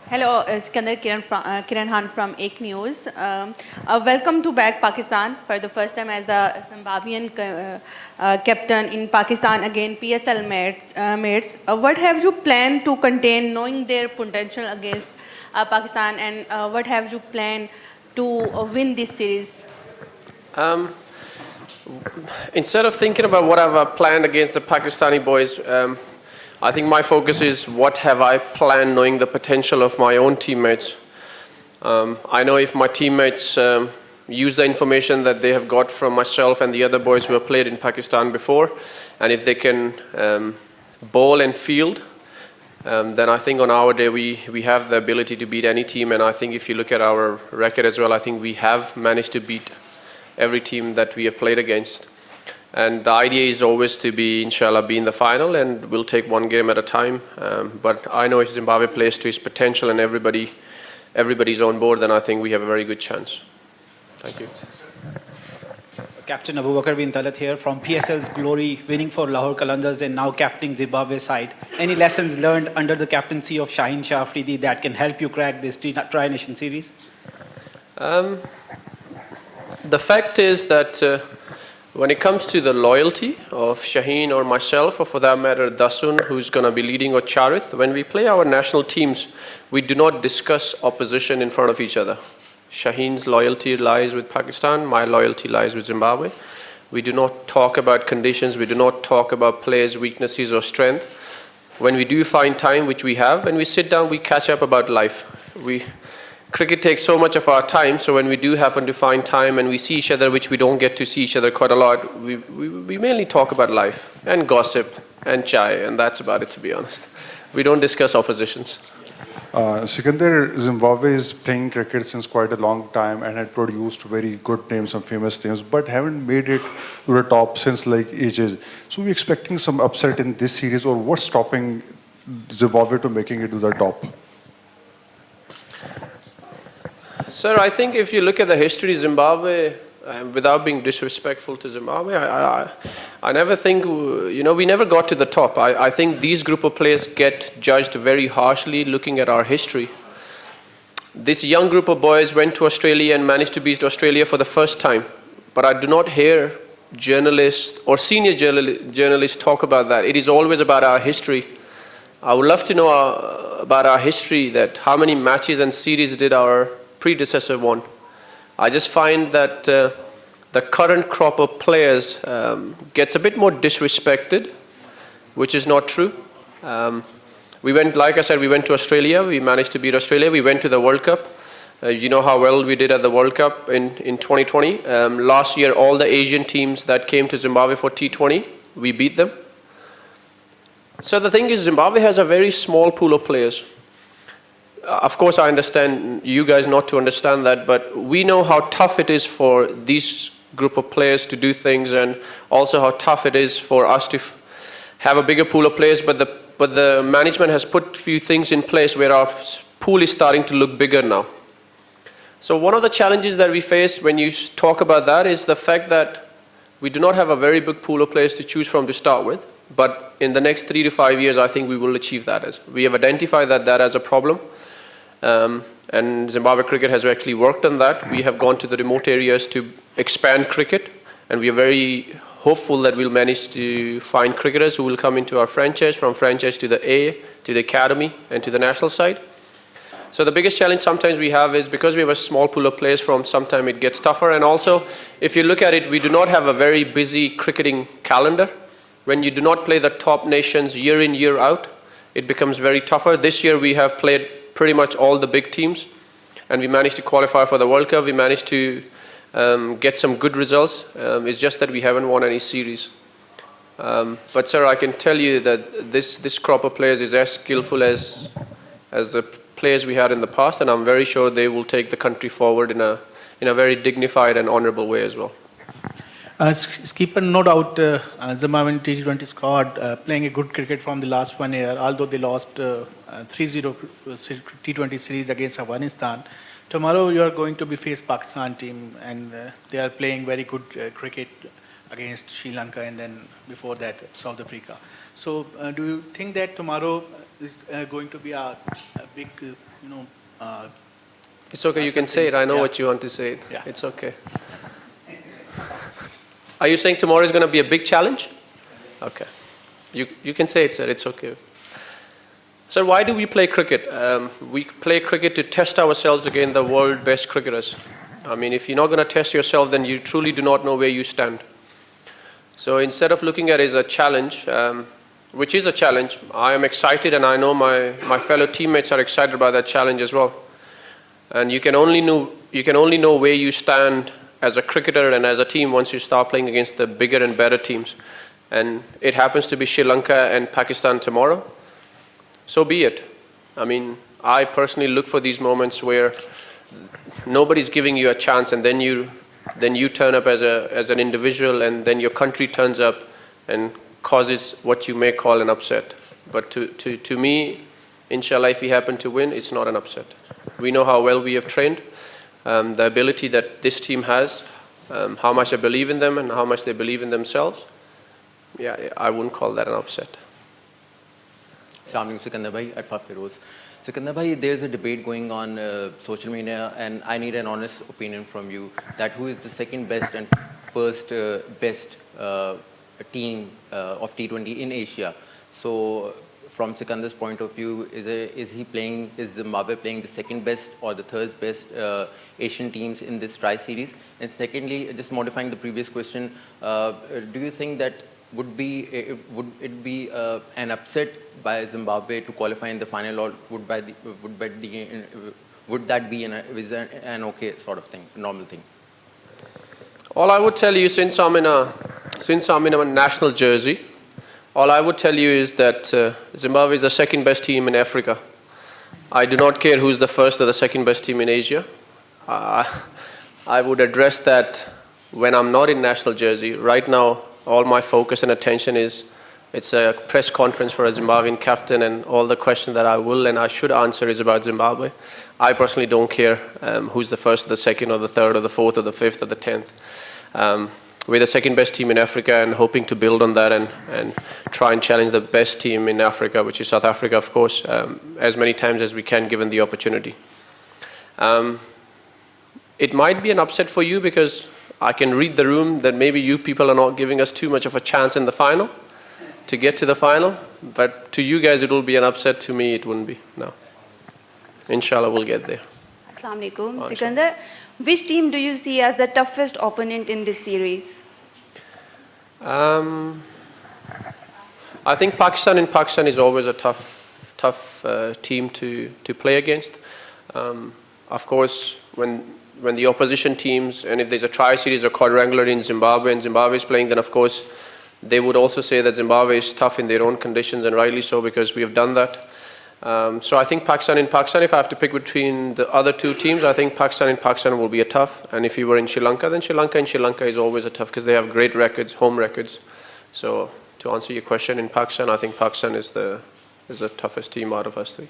Hello, Sikandar Kiran Han from Ek News. Welcome to back Pakistan for the first time as the Zimbabwean captain in Pakistan again PSL mates. What have you planned to contain knowing their potential against Pakistan, and what have you planned to win this series? Instead of thinking about what I've planned against the Pakistani boys, I think my focus is what have I planned knowing the potential of my own teammates. I know if my teammates use the information that they have got from myself and the other boys who have played in Pakistan before, and if they can bowl and field, then I think on our day we have the ability to beat any team. And I think if you look at our record as well, I think we have managed to beat every team that we have played against. And the idea is always to be, inshallah, be in the final, and we'll take one game at a time. But I know if Zimbabwe plays to its potential and everybody's on board, then I think we have a very good chance. Thank you. Captain Abubakar bin Talat here from PSL's Glory, winning for Lahore Qalandars and now captaining Zimbabwe side. Any lessons learned under the captaincy of Shaheen Shah Afridi that can help you crack this Tri-Nation Series? The fact is that when it comes to the loyalty of Shaheen or myself, or for that matter Dasun, who's going to be leading, or Charith, when we play our national teams, we do not discuss opposition in front of each other. Shaheen's loyalty lies with Pakistan, my loyalty lies with Zimbabwe. We do not talk about conditions, we do not talk about players' weaknesses or strength. When we do find time, which we have, when we sit down, we catch up about life. Cricket takes so much of our time, so when we do happen to find time and we see each other, which we don't get to see each other quite a lot, we mainly talk about life and gossip and chai, and that's about it, to be honest. We don't discuss oppositions. Sikandar, Zimbabwe is playing cricket since quite a long time and had produced very good names, some famous names, but haven't made it to the top since like ages. So we're expecting some upset in this series, or what's stopping Zimbabwe to making it to the top? Sir, I think if you look at the history of Zimbabwe, without being disrespectful to Zimbabwe, I never think, we never got to the top. I think these group of players get judged very harshly looking at our history. This young group of boys went to Australia and managed to beat Australia for the first time. But I do not hear journalists or senior journalists talk about that. It is always about our history. I would love to know about our history, that how many matches and series did our predecessor won. I just find that the current crop of players gets a bit more disrespected, which is not true. We went, like I said, we went to Australia. We managed to beat Australia. We went to the World Cup. You know how well we did at the World Cup in 2020. Last year, all the Asian teams that came to Zimbabwe for T20, we beat them. So the thing is, Zimbabwe has a very small pool of players. Of course, I understand you guys not to understand that, but we know how tough it is for these group of players to do things, and also how tough it is for us to have a bigger pool of players, but the management has put a few things in place where our pool is starting to look bigger now. So one of the challenges that we face when you talk about that is the fact that we do not have a very big pool of players to choose from to start with, but in the next 3 to 5 years, I think we will achieve that. We have identified that as a problem. And Zimbabwe cricket has actually worked on that. We have gone to the remote areas to expand cricket, and we are very hopeful that we'll manage to find cricketers who will come into our franchise, from franchise to the A, to the academy, and to the national side. So the biggest challenge sometimes we have is because we have a small pool of players, from sometimes it gets tougher. And also, if you look at it, we do not have a very busy cricketing calendar. When you do not play the top nations year in, year out, it becomes very tougher. This year we have played pretty much all the big teams, and we managed to qualify for the World Cup. We managed to get some good results. It's just that we haven't won any series. But sir, I can tell you that this crop of players is as skillful as the players we had in the past, and I'm very sure they will take the country forward in a very dignified and honorable way as well. Skipper, no doubt, Zimbabwean T20 squad playing a good cricket from the last 1 year, although they lost 3-0 T20 series against Afghanistan. Tomorrow you are going to be face Pakistan team, and they are playing very good cricket against Sri Lanka, and then before that South Africa. So do you think that tomorrow this going to be a big, It's okay, you can say it. I know Yeah. what you want to say. Yeah. It's okay. Are you saying tomorrow is going to be a big challenge? Okay. You can say it, sir. It's okay. Sir, why do we play cricket? We play cricket to test ourselves against the world's best cricketers. I mean, if you're not going to test yourself, then you truly do not know where you stand. So instead of looking at it as a challenge, which is a challenge, I am excited, and I know my fellow teammates are excited about that challenge as well. And you can only know where you stand as a cricketer and as a team once you start playing against the bigger and better teams. And it happens to be Sri Lanka and Pakistan tomorrow. So be it. I mean, I personally look for these moments where nobody's giving you a chance, and then you turn up as an individual, and then your country turns up and causes what you may call an upset. But to me, inshallah, if we happen to win, it's not an upset. We know how well we have trained, the ability that this team has, how much I believe in them and how much they believe in themselves. Yeah, I wouldn't call that an upset. Assalamu alaikum, Sikandar bhai, Arfa Feroz. Sikandar bhai, there's a debate going on social media, and I need an honest opinion from you that who is the second best and first best team of T20 in Asia. So from Sikandar's point of view, is Zimbabwe playing the second best or the third best Asian teams in this tri-series? And secondly, just modifying the previous question, do you think that would it be an upset by Zimbabwe to qualify in the final, or would that be an okay sort of thing, a normal thing? All I would tell you, since I'm in a national jersey, all I would tell you is that Zimbabwe is the second best team in Africa. I do not care who's the first or the second best team in Asia. I would address that when I'm not in national jersey. Right now, all my focus and attention it's a press conference for a Zimbabwean captain, and all the questions that I will and I should answer is about Zimbabwe. I personally don't care who's the first, or the second, or the third, or the fourth, or the fifth, or the 10th. We're the second best team in Africa, and hoping to build on that and try and challenge the best team in Africa, which is South Africa, of course, as many times as we can, given the opportunity. It might be an upset for you because I can read the room that maybe you people are not giving us too much of a chance in the final to get to the final, but to you guys it will be an upset. To me it wouldn't be, no. Inshallah we'll get there. Assalamu alaikum. Sikandar, which team do you see as the toughest opponent in this series? I think Pakistan is always a tough team to play against. Of course, when the opposition teams, and if there's a tri-series or quadrangular in Zimbabwe and Zimbabwe is playing, then of course they would also say that Zimbabwe is tough in their own conditions, and rightly so, because we have done that. So I think Pakistan, if I have to pick between the other two teams, I think Pakistan will be a tough. And if you were in Sri Lanka, then Sri Lanka is always a tough, because they have great records, home records. So to answer your question, in Pakistan, I think Pakistan is the toughest team out of us three.